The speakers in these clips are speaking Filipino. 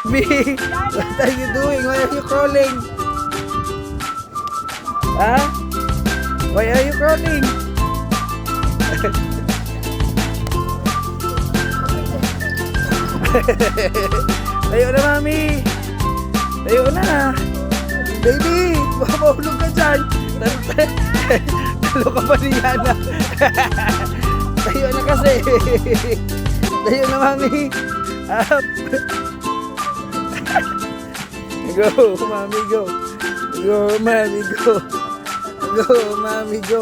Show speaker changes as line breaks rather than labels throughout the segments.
baby, what are you doing? Why are you crawling? Huh? Why are you crawling? Tayo na, mami. Tayo na. Baby, baka mahulog ka dyan. Talo ka pa ni Yana. Tayo na kasi. Tayo na, mami. Up. Go, mami, go. Go, mami, go. Go, mami, go.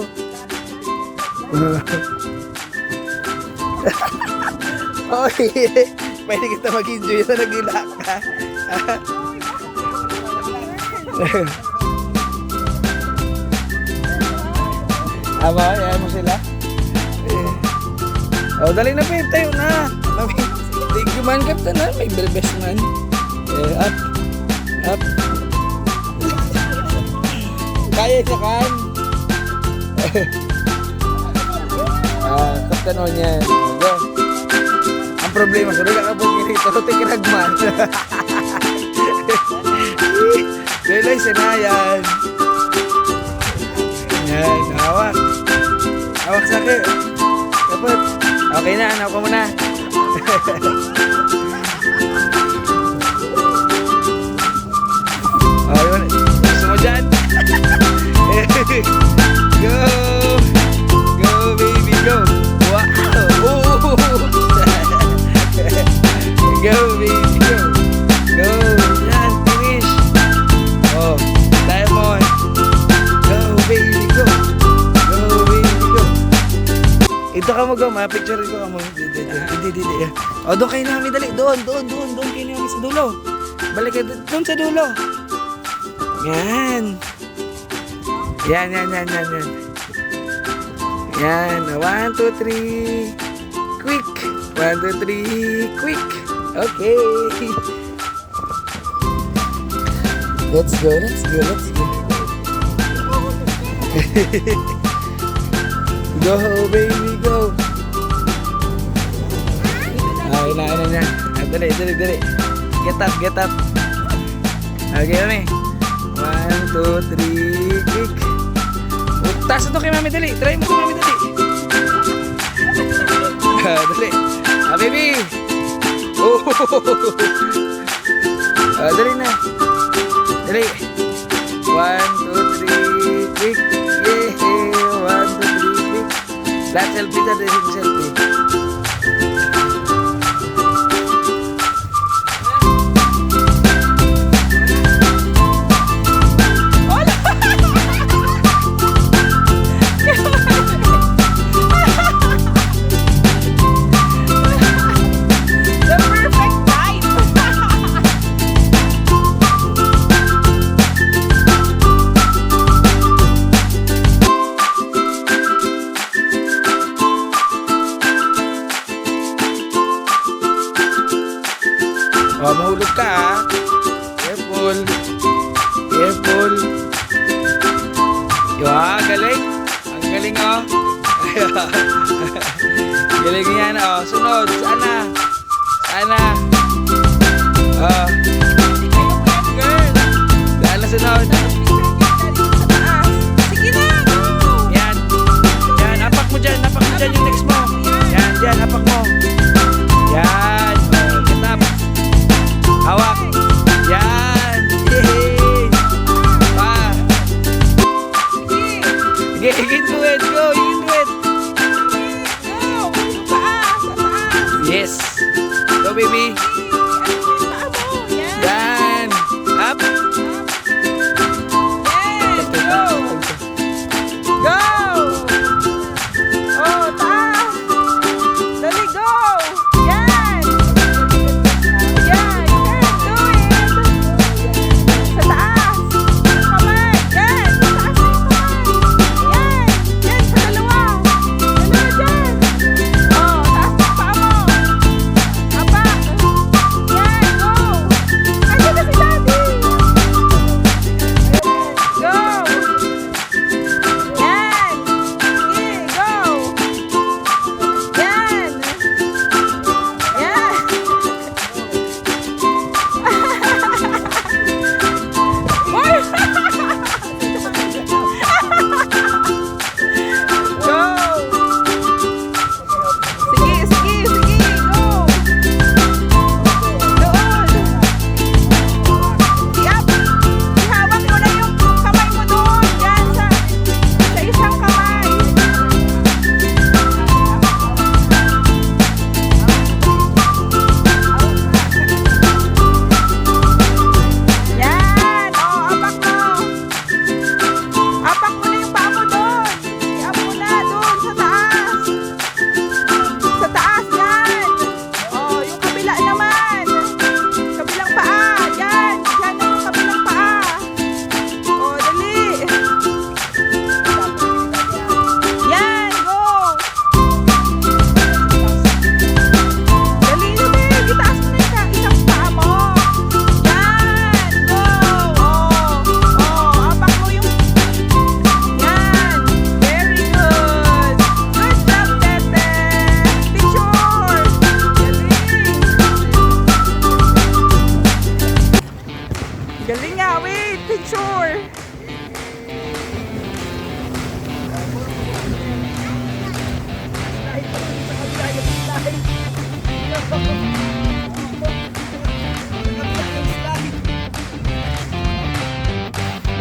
Okay. Pwede kita mag-enjoy na nag-ila ka. Aba, yan mo sila. Oh, dali na, babe. Tayo na. Thank you, man, Captain. May best man. Up. Up. Kaya niya kan. Captain on yan. Go. Ang problema, sudah ka kapag ginito. Tikragman. Relay, sinayan. Yan, hawak. Hawak sakit. Kapag. Okay na, anak ko muna. Oh, yun. Gusto mo dyan? Go! Go, baby, go! Wow! Go, baby, go! Go! Yan, finish! Oh, diamond! Go, baby, go! Go, baby, go! Ito ka mo, go. Ma-picture ko ka mo. Hindi. Oh, doon kayo namin, dali. Doon kayo namin sa dulo. Balik kayo doon sa dulo. Yan. Yan. Yan. 1, 2, 3. Quick. 1, 2, 3. Quick. Okay. Let's go. Go, baby, go. Ay, na. Dali. Get up. Okay, mami. 1, 2, 3, quick. Taas ito kay mami, dali. Try mo kay mami, dali. Dali. Baby. Oh. Dali na. Dali. 1, 2, 3, quick. Yeah. 1, 2, 3, quick. Flat selfie na din, selfie. Oh, mahulog ka, ha? Careful. Galing. Ang galing, oh. Galing yan, oh. Sunod. Sana. Oh. Girl. Saan na sunod?
Sige na, go!
Yan. Apak mo dyan yung next mo. Yan, apak mo. Yan. Oh, get up. Hawak. Yan. Yay. Pa. Sige, you can do it. Go, you can do it.
Go! Taas.
Yes. Go, baby. Yan. Up.
Yes, go! Go! Oh, taas! Dali, go! Yan! Yan, you can do it! Sa taas! Kamay! Yan! Sa taas na yung kamay! Yan! Sa dalawa! Dyan! Oh, taas ng paa mo! Apak!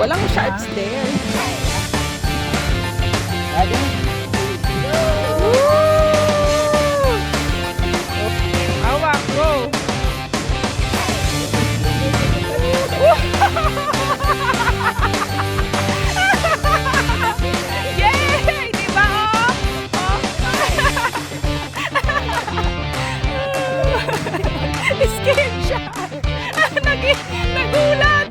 Walang sharks there. Lagi.
Hawak, go! Yay! Diba, oh? Oh. Escape shot! Nagulat!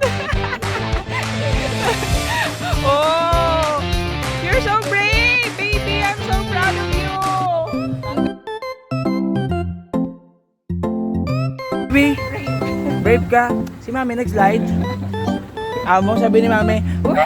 Oh! You're so brave, baby! I'm so proud of you!
Baby, brave ka. Si Mami nag-slide. Amo, sabi ni Mami, wow!